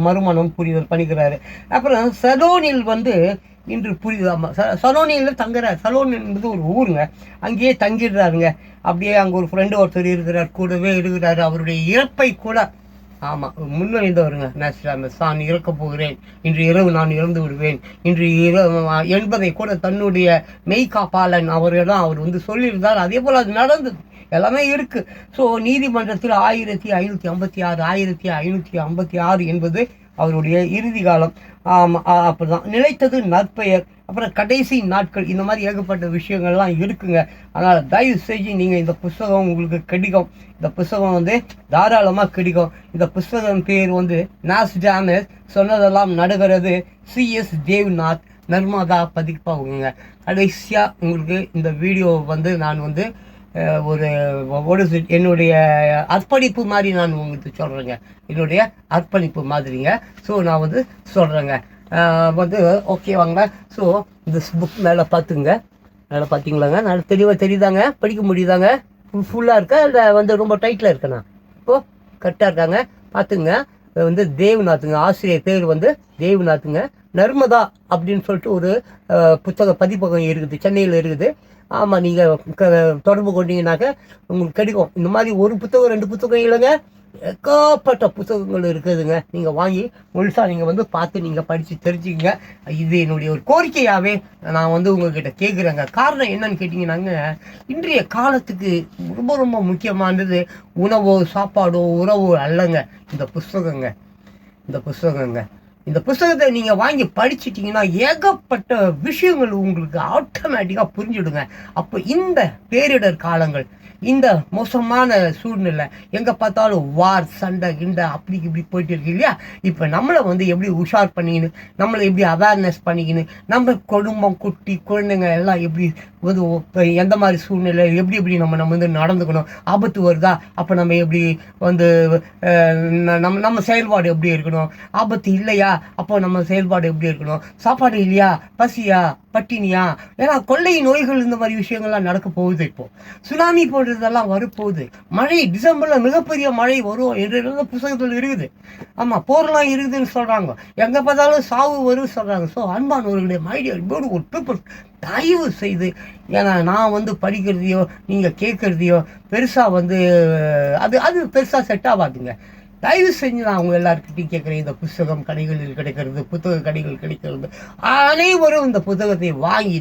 மறுமணம் புரிதல் பண்ணிக்கிறாரு. அப்புறம் சலோனில் வந்து இன்று புரியுதாமா, சலோனியில் தங்குறாரு. சலோன் என்பது ஒரு ஊருங்க, அங்கேயே தங்கிடுறாருங்க. அப்படியே அங்கே ஒரு ஃப்ரெண்டு ஒருத்தர் இருக்கிறார், கூடவே இருக்கிறாரு. அவருடைய இறப்பை கூட முன்வைந்தவருங்க. நான் இறக்க போகிறேன், இன்று இரவு நான் இறந்து விடுவேன், இன்று இரவு என்பதை கூட தன்னுடைய மெய்காப்பாளன் அவரெல்லாம் அவர் வந்து சொல்லியிருந்தார். அதே போல் அது நடந்தது, எல்லாமே இருக்கு. ஸோ நீதிமன்றத்தில் 1556 என்பது அவருடைய இறுதி காலம். அப்படிதான் நிலைத்தது நற்பெயர். அப்புறம் கடைசி நாட்கள், இந்த மாதிரி ஏகப்பட்ட விஷயங்கள்லாம் இருக்குங்க. அதனால் தயவு செஞ்சு நீங்கள் இந்த புஸ்தகம் உங்களுக்கு கிடைக்கும். இந்த புஸ்தகம் வந்து தாராளமாக கிடைக்கும். இந்த புஸ்தகம் பேர் வந்து நாஸ்டாமஸ் சொன்னதெல்லாம் நடக்கிறது, சிஎஸ் தேவ்நாத், நர்மதா பதிப்பாகுங்க. கடைசியாக உங்களுக்கு இந்த வீடியோ வந்து நான் வந்து ஒரு என்னுடைய அர்ப்பணிப்பு மாதிரி நான் உங்களுக்கு சொல்கிறேங்க. என்னுடைய அர்ப்பணிப்பு மாதிரிங்க. ஸோ நான் வந்து சொல்கிறேங்க வந்து ஓகேவாங்க. ஸோ இந்த புக் மேலே பார்த்துங்க, மேலே பார்த்தீங்களாங்க, நல்லா தெளிவாக தெரியுதாங்க, படிக்க முடியுதாங்க, ஃபுல்லாக இருக்கா இல்லை வந்து ரொம்ப டைட்டில் இருக்கேண்ணா? இப்போது கரெக்டாக இருக்காங்க, பார்த்துங்க. வந்து தேவ்நாத்துங்க, ஆசிரியர் பேர் வந்து தேவ்நாத்துங்க. நர்மதா அப்படின்னு சொல்லிட்டு ஒரு புத்தக பதிப்பகம் இருக்குது, சென்னையில் இருக்குது. ஆமாம், நீங்கள் தொடர்பு கொண்டீங்கன்னாக்க உங்களுக்கு கிடைக்கும். இந்த மாதிரி ஒரு புத்தகம் 2 புத்தகம் இல்லைங்க, ஏகப்பட்ட புத்தகங்கள் இருக்குதுங்க. நீங்கள் வாங்கி முழுசாக நீங்கள் வந்து பார்த்து நீங்கள் படித்து தெரிஞ்சுக்கங்க. இது என்னுடைய ஒரு கோரிக்கையாகவே நான் வந்து உங்கள்கிட்ட கேட்குறேங்க. காரணம் என்னன்னு கேட்டிங்கன்னாங்க, இன்றைய காலத்துக்கு ரொம்ப ரொம்ப முக்கியமானது உணவோ சாப்பாடோ உறவோ அல்லங்க, இந்த புஸ்தகங்க. இந்த புஸ்தகத்தை நீங்கள் வாங்கி படிச்சிட்டிங்கன்னா ஏகப்பட்ட விஷயங்கள் உங்களுக்கு ஆட்டோமேட்டிக்காக புரிஞ்சுடுங்க. அப்போ இந்த பேரிடர் காலங்கள், இந்த மோசமான சூழ்நிலை, எங்கே பார்த்தாலும் வார், சண்டை கிண்டை அப்படி இப்படி போயிட்டு இருக்கு இல்லையா? இப்போ நம்மளை வந்து எப்படி உஷார் பண்ணிக்கின்னு, நம்மளை எப்படி அவேர்னஸ் பண்ணிக்கின்னு, நம்ம குடும்பம் குட்டி குழந்தைங்க எல்லாம் எப்படி வந்து எந்த மாதிரி சூழ்நிலை எப்படி நம்ம வந்து நடந்துக்கணும், ஆபத்து வருதா அப்போ நம்ம எப்படி வந்து நம்ம செயல்பாடு எப்படி இருக்கணும், ஆபத்து இல்லையா அப்போ நம்ம செயல்பாடு எப்படி இருக்கணும், சாப்பாடு இல்லையா, பசியா, பட்டினியா, ஏன்னா கொள்ளை நோய்கள் இந்த மாதிரி விஷயங்கள்லாம் நடக்க போகுது. இப்போ சுனாமி போன்றதெல்லாம் வரப்போகுது. மழை டிசம்பரில் மிகப்பெரிய மழை வரும் என்ற புத்தகத்தில் இருக்குது. ஆமாம், போர்லாம் இருக்குதுன்னு சொல்கிறாங்க, எங்கே பார்த்தாலும் சாவு வரும்னு சொல்கிறாங்க. ஸோ அன்பானவர்களுடைய மைடியா ஒரு பீப்புள், தயவு செய்து, ஏன்னா நான் வந்து படிக்கிறதையோ நீங்கள் கேட்குறதையோ பெருசாக வந்து அது பெருசாக செட் ஆகாதுங்க. தயவு செஞ்சு நான் அவங்க எல்லாருக்கிட்டையும் கேட்குறேன், இந்த புத்தகம் கடைகளில் கிடைக்கிறது, புத்தக கடைகள் கிடைக்கிறது, அனைவரும் இந்த புத்தகத்தை வாங்கி